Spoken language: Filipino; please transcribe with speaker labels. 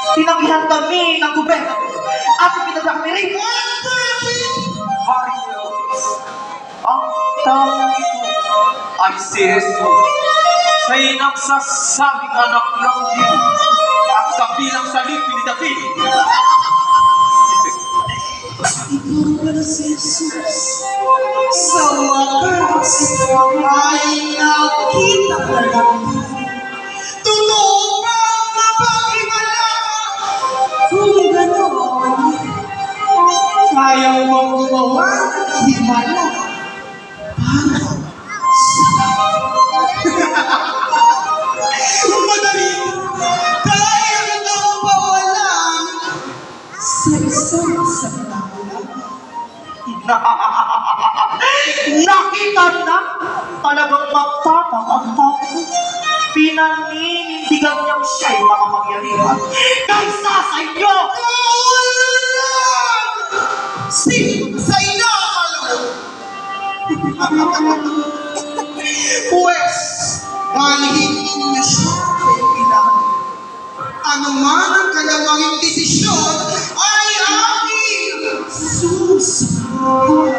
Speaker 1: Tinanggihan kami ng gobyerno at pinagkakamiring Hari Herodes. Ang tao ito ay si Jesus sa inagsasabing anak ng Diyos at kabilang sa lipi ni David.
Speaker 2: Ito pala si Jesus. Sa wakas ay nakita ka lang. Totoo ba ang mapag-iwala? Kung gano'n, kaya mo gumawa ng himala para sa madali, kaya kang pawalan sa isang sakla.
Speaker 1: Nakita na talagang magtapang ang tao. Pinaninindigan niyang siya'y makapangyarihan kaysa sa inyo!
Speaker 2: Sino sa inakalo? Pwes, dahil hindi na siya kailangan. Ano man ang kalawanging desisyon ay aking susunod.